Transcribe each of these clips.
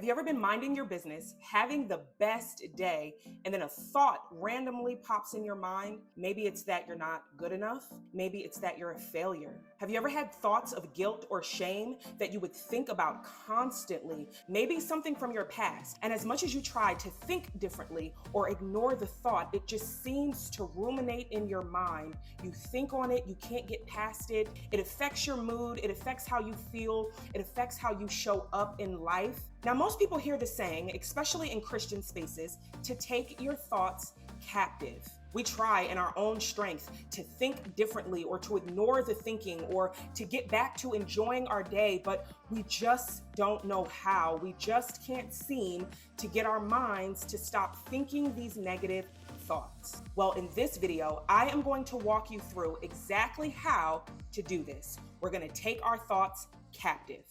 Have you ever been minding your business, having the best day, and then a thought randomly pops in your mind? Maybe it's that you're not good enough. Maybe it's that you're a failure. Have you ever had thoughts of guilt or shame that you would think about constantly? Maybe something from your past. And as much as you try to think differently or ignore the thought, it just seems to ruminate in your mind. You think on it, you can't get past it. It affects your mood. It affects how you feel. It affects how you show up in life. Now, most people hear the saying, especially in Christian spaces, to take your thoughts captive. We try in our own strength to think differently or to ignore the thinking or to get back to enjoying our day, but we just don't know how. We just can't seem to get our minds to stop thinking these negative thoughts. Well, in this video, I am going to walk you through exactly how to do this. We're going to take our thoughts captive.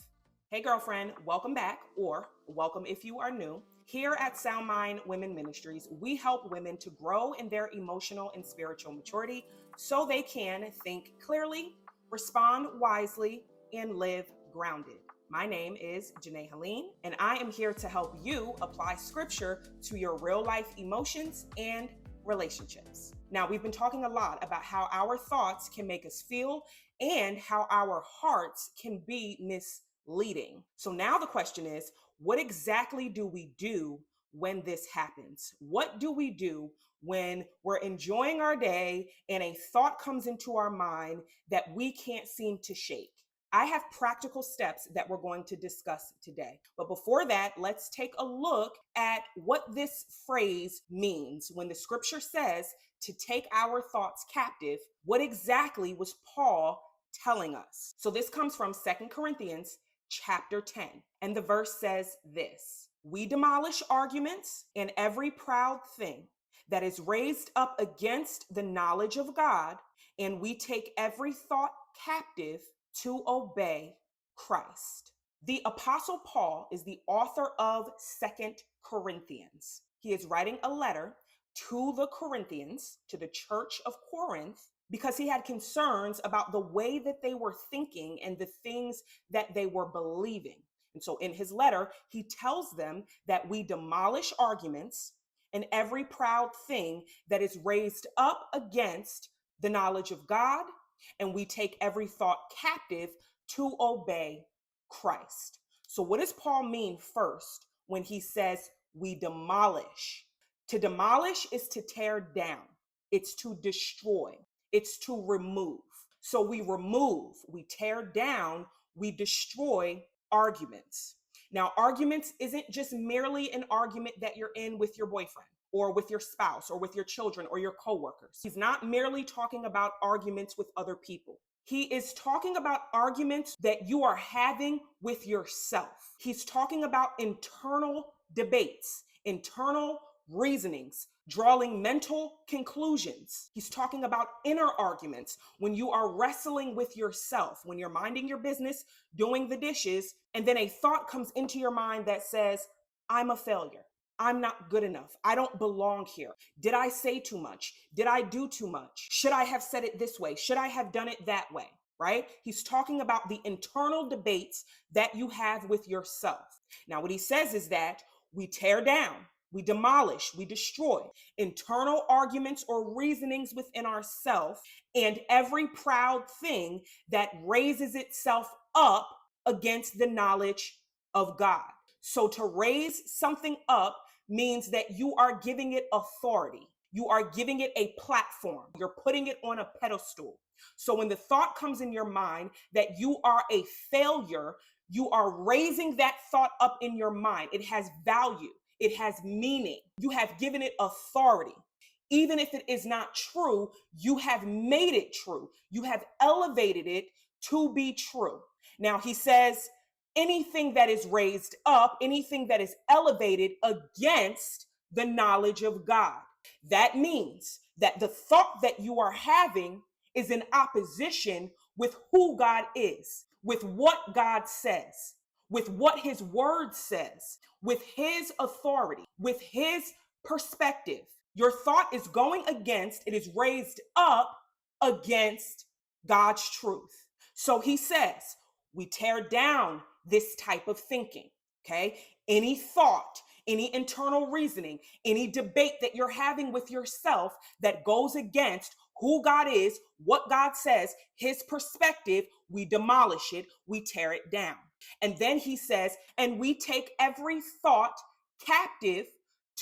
Hey girlfriend, welcome back, or welcome if you are new. Here at Sound Mind Women Ministries, we help women to grow in their emotional and spiritual maturity so they can think clearly, respond wisely, and live grounded. My name is Janae Helene, and I am here to help you apply scripture to your real life emotions and relationships. Now, we've been talking a lot about how our thoughts can make us feel and how our hearts can be misleading. So now the question is, what exactly do we do when this happens? What do we do when we're enjoying our day and a thought comes into our mind that we can't seem to shake? I have practical steps that we're going to discuss today. But before that, let's take a look at what this phrase means. When the scripture says to take our thoughts captive, what exactly was Paul telling us? So this comes from 2 Corinthians chapter 10. And the verse says this: we demolish arguments and every proud thing that is raised up against the knowledge of God, and we take every thought captive to obey Christ. The Apostle Paul is the author of 2 Corinthians. He is writing a letter to the Corinthians, to the church of Corinth, because he had concerns about the way that they were thinking and the things that they were believing. And so in his letter, he tells them that we demolish arguments and every proud thing that is raised up against the knowledge of God, and we take every thought captive to obey Christ. So what does Paul mean first when he says we demolish? To demolish is to tear down. It's to destroy. It's to remove. So we remove, we tear down, we destroy arguments. Now, arguments isn't just merely an argument that you're in with your boyfriend or with your spouse or with your children or your coworkers. He's not merely talking about arguments with other people. He is talking about arguments that you are having with yourself. He's talking about internal debates, internal reasonings, drawing mental conclusions. He's talking about inner arguments when you are wrestling with yourself, when you're minding your business, doing the dishes, and then a thought comes into your mind that says, I'm a failure. I'm not good enough. I don't belong here. Did I say too much? Did I do too much? Should I have said it this way? Should I have done it that way? Right? He's talking about the internal debates that you have with yourself. Now, what he says is that we tear down, we demolish, we destroy internal arguments or reasonings within ourselves and every proud thing that raises itself up against the knowledge of God. So to raise something up means that you are giving it authority. You are giving it a platform. You're putting it on a pedestal. So when the thought comes in your mind that you are a failure, you are raising that thought up in your mind. It has value. It has meaning. You have given it authority. Even if it is not true, you have made it true. You have elevated it to be true. Now he says, anything that is raised up, anything that is elevated against the knowledge of God. That means that the thought that you are having is in opposition with who God is, with what God says, with what his word says, with his authority, with his perspective. Your thought is going against, it is raised up against God's truth. So he says, we tear down this type of thinking, okay? Any thought, any internal reasoning, any debate that you're having with yourself that goes against who God is, what God says, his perspective, we demolish it, we tear it down. And then he says, and we take every thought captive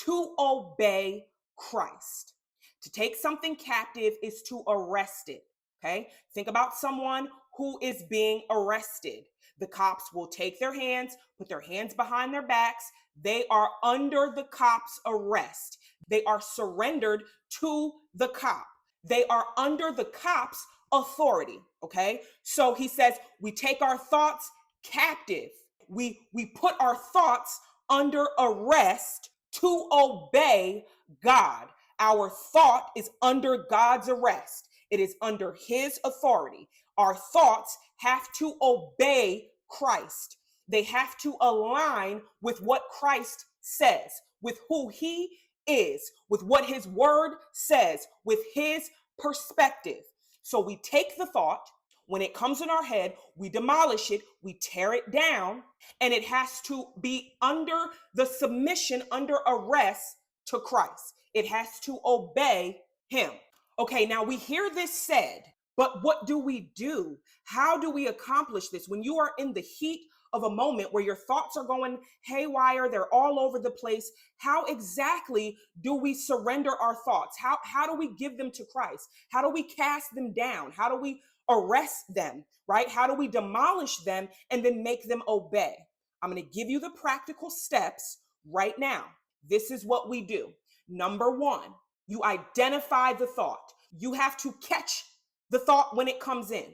to obey Christ. To take something captive is to arrest it. Okay? Think about someone who is being arrested. The cops will take their hands, put their hands behind their backs. They are under the cop's arrest. They are surrendered to the cop. They are under the cop's authority. Okay? So he says, we take our thoughts captive. We put our thoughts under arrest to obey God. Our thought is under God's arrest. It is under his authority. Our thoughts have to obey Christ. They have to align with what Christ says, with who he is, with what his word says, with his perspective. So we take the thought, when it comes in our head, we demolish it, we tear it down, and it has to be under the submission, under arrest to Christ. It has to obey him. Okay, now we hear this said, but what do we do? How do we accomplish this? When you are in the heat of a moment where your thoughts are going haywire, they're all over the place, how exactly do we surrender our thoughts? How do we give them to Christ? How do we cast them down? How do we arrest them, right? How do we demolish them and then make them obey? I'm going to give you the practical steps right now. This is what we do. Number one, you identify the thought. You have to catch the thought when it comes in.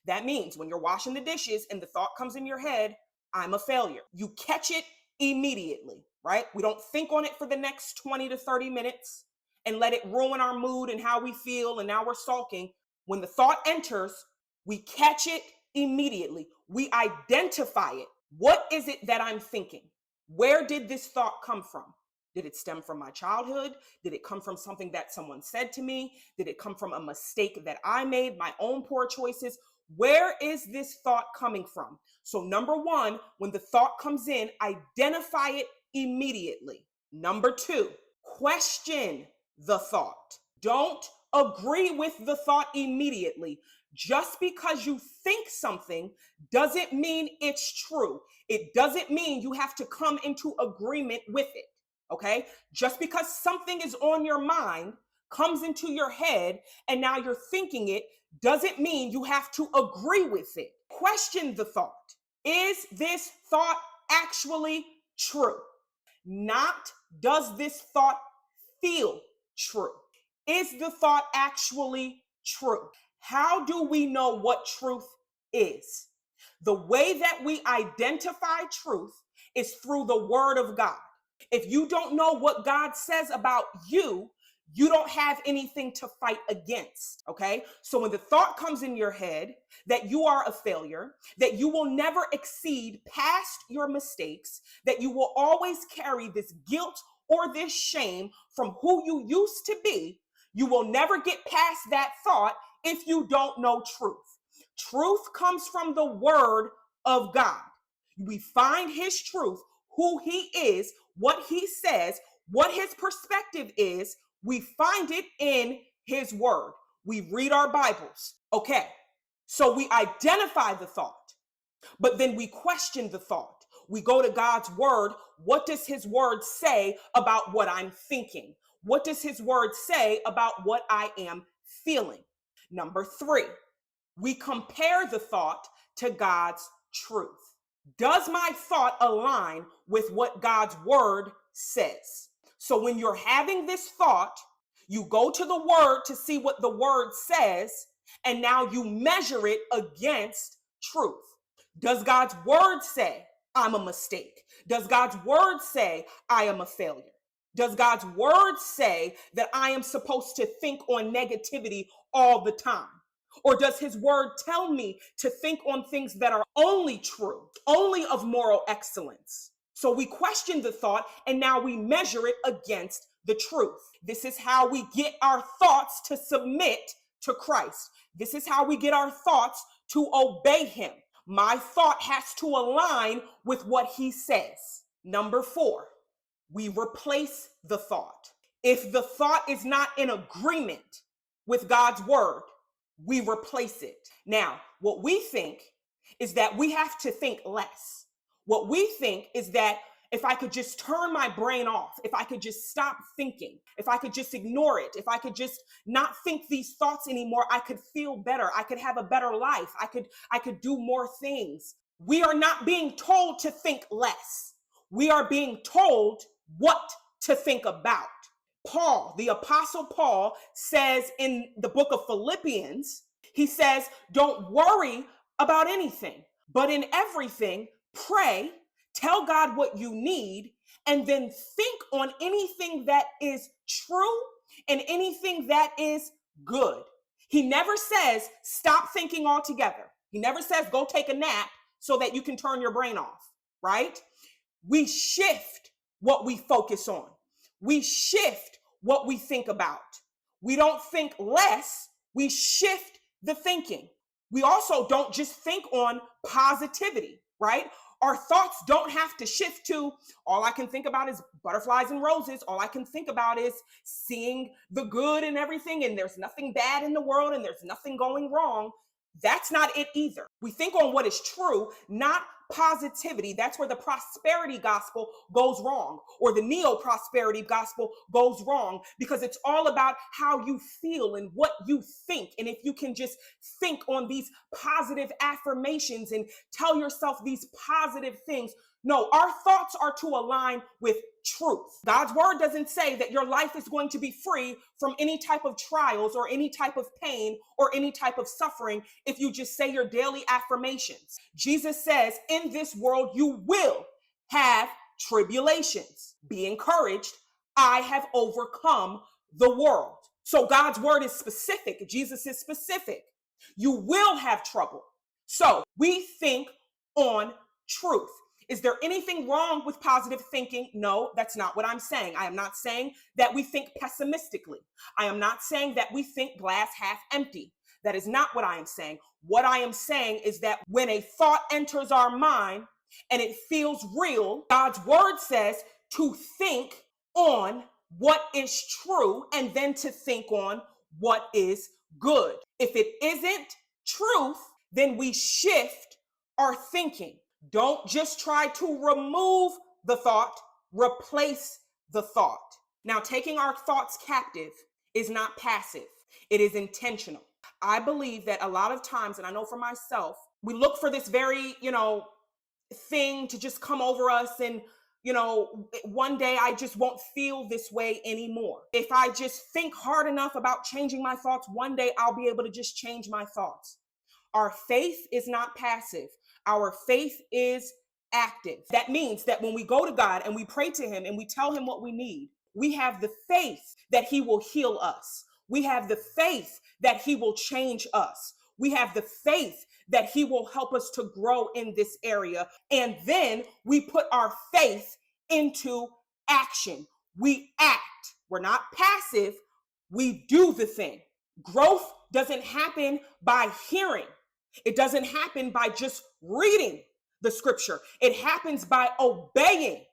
That means when you're washing the dishes and the thought comes in your head, I'm a failure. You catch it immediately, right? We don't think on it for the next 20 to 30 minutes and let it ruin our mood and how we feel, and now we're sulking. When the thought enters, we catch it immediately. We identify it. What is it that I'm thinking? Where did this thought come from? Did it stem from my childhood? Did it come from something that someone said to me? Did it come from a mistake that I made, my own poor choices? Where is this thought coming from? So number one, when the thought comes in, identify it immediately. Number two, question the thought. Don't agree with the thought immediately. Just because you think something doesn't mean it's true. It doesn't mean you have to come into agreement with it. Okay? Just because something is on your mind, comes into your head, and now you're thinking it, doesn't mean you have to agree with it. Question the thought. Is this thought actually true? Not, does this thought feel true? Is the thought actually true? How do we know what truth is? The way that we identify truth is through the word of God. If you don't know what God says about you, you don't have anything to fight against, okay? So when the thought comes in your head that you are a failure, that you will never exceed past your mistakes, that you will always carry this guilt or this shame from who you used to be, you will never get past that thought if you don't know truth. Truth comes from the word of God. We find his truth, who he is, what he says, what his perspective is. We find it in his word. We read our Bibles. Okay, so we identify the thought, but then we question the thought. We go to God's word. What does his word say about what I'm thinking? What does his word say about what I am feeling? Number three, we compare the thought to God's truth. Does my thought align with what God's word says? So when you're having this thought, you go to the word to see what the word says, and now you measure it against truth. Does God's word say I'm a mistake? Does God's word say I am a failure? Does God's word say that I am supposed to think on negativity all the time? Or does his word tell me to think on things that are only true, only of moral excellence? So we question the thought, and now we measure it against the truth. This is how we get our thoughts to submit to Christ. This is how we get our thoughts to obey him. My thought has to align with what he says. Number 4, we replace the thought. If the thought is not in agreement with God's word, we replace it. Now, what we think is that we have to think less. What we think is that if I could just turn my brain off, if I could just stop thinking, if I could just ignore it, if I could just not think these thoughts anymore, I could feel better. I could have a better life. I could do more things. We are not being told to think less. We are being told what to think about. Paul, the Apostle Paul, says in the book of Philippians, he says, don't worry about anything, but in everything, pray, tell God what you need, and then think on anything that is true and anything that is good. He never says, stop thinking altogether. He never says, go take a nap so that you can turn your brain off, right? We shift what we focus on. We shift what we think about. We don't think less, we shift the thinking. We also don't just think on positivity, right? Our thoughts don't have to shift to all I can think about is butterflies and roses. All I can think about is seeing the good and everything, and there's nothing bad in the world and there's nothing going wrong. That's not it either. We think on what is true, not positivity. That's where the prosperity gospel goes wrong, or the neo-prosperity gospel goes wrong, because it's all about how you feel and what you think. And if you can just think on these positive affirmations and tell yourself these positive things. No, our thoughts are to align with truth. God's word doesn't say that your life is going to be free from any type of trials or any type of pain or any type of suffering if you just say your daily affirmations. Jesus says, in this world, you will have tribulations. Be encouraged. I have overcome the world. So God's word is specific. Jesus is specific. You will have trouble. So we think on truth. Is there anything wrong with positive thinking? No, that's not what I'm saying. I am not saying that we think pessimistically. I am not saying that we think glass half empty. That is not what I am saying. What I am saying is that when a thought enters our mind and it feels real, God's word says to think on what is true and then to think on what is good. If it isn't truth, then we shift our thinking. Don't just try to remove the thought, replace the thought. Now, taking our thoughts captive is not passive. It is intentional. I believe that a lot of times, and I know for myself, we look for this very, thing to just come over us and, one day I just won't feel this way anymore. If I just think hard enough about changing my thoughts, one day I'll be able to just change my thoughts. Our faith is not passive. Our faith is active. That means that when we go to God and we pray to him and we tell him what we need, we have the faith that he will heal us. We have the faith that he will change us. We have the faith that he will help us to grow in this area. And then we put our faith into action. We act. We're not passive. We do the thing. Growth doesn't happen by hearing. It doesn't happen by just reading the scripture. It happens by obeying.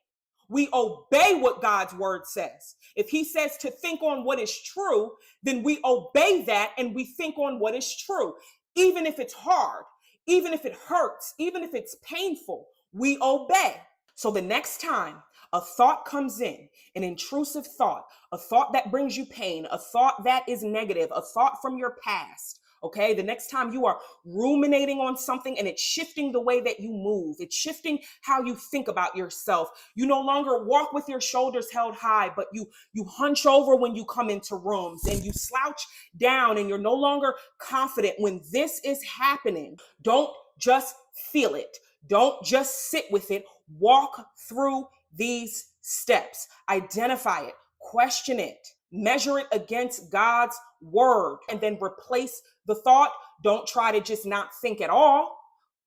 We obey what God's word says. If he says to think on what is true, then we obey that and we think on what is true. Even if it's hard, even if it hurts, even if it's painful, we obey. So the next time a thought comes in, an intrusive thought, a thought that brings you pain, a thought that is negative, a thought from your past, okay? The next time you are ruminating on something and it's shifting the way that you move, it's shifting how you think about yourself. You no longer walk with your shoulders held high, but you hunch over when you come into rooms and you slouch down and you're no longer confident. When this is happening, don't just feel it. Don't just sit with it. Walk through these steps. Identify it, question it, measure it against God's word, and then replace the thought. Don't try to just not think at all,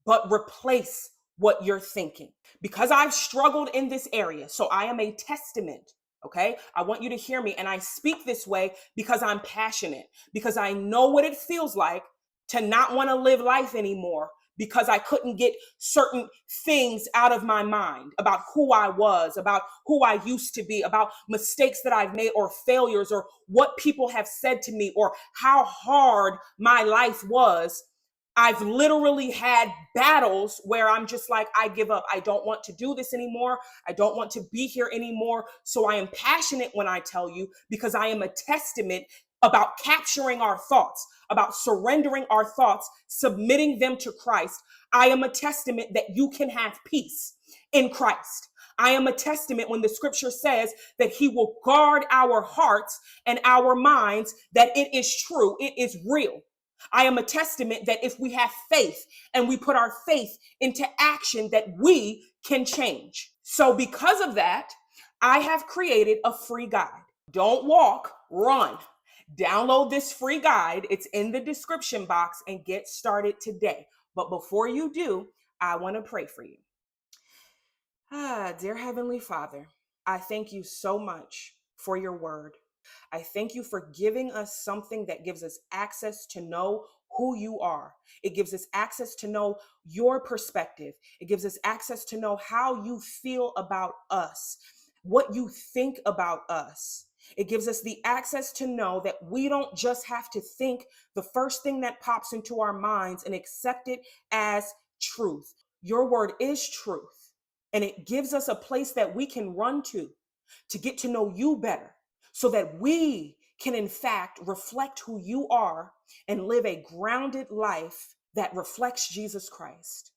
but replace what you're thinking. Because I've struggled in this area, so I am a testament. Okay, I want you to hear me. And I speak this way because I'm passionate, because I know what it feels like to not want to live life anymore because I couldn't get certain things out of my mind about who I was, about who I used to be, about mistakes that I've made or failures or what people have said to me or how hard my life was. I've literally had battles where I'm just like, I give up. I don't want to do this anymore. I don't want to be here anymore. So I am passionate when I tell you, because I am a testament about capturing our thoughts, about surrendering our thoughts, submitting them to Christ. I am a testament that you can have peace in Christ. I am a testament when the scripture says that he will guard our hearts and our minds, that it is true, it is real. I am a testament that if we have faith and we put our faith into action, that we can change. So because of that, I have created a free guide. Don't walk, run. Download this free guide. It's in the description box and get started today. But before you do, I want to pray for you. Dear Heavenly Father, I thank you so much for your word. I thank you for giving us something that gives us access to know who you are. It gives us access to know your perspective. It gives us access to know how you feel about us, what you think about us. It gives us the access to know that we don't just have to think the first thing that pops into our minds and accept it as truth. Your word is truth, and it gives us a place that we can run to get to know you better, so that we can in fact reflect who you are and live a grounded life that reflects Jesus Christ.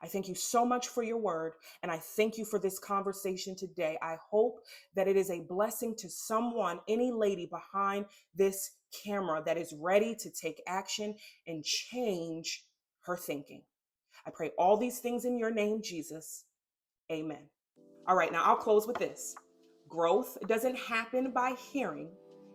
I thank you so much for your word, and I thank you for this conversation today. I hope that it is a blessing to someone, any lady behind this camera, that is ready to take action and change her thinking. I pray all these things in your name, Jesus. Amen. All right, now I'll close with this. Growth doesn't happen by hearing,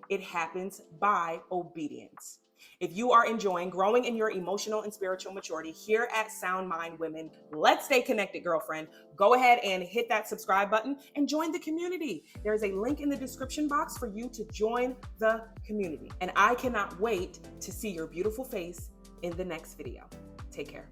it happens by obedience. If you are enjoying growing in your emotional and spiritual maturity here at Sound Mind Women, let's stay connected, girlfriend. Go ahead and hit that subscribe button and join the community. There's a link in the description box for you to join the community. And I cannot wait to see your beautiful face in the next video. Take care.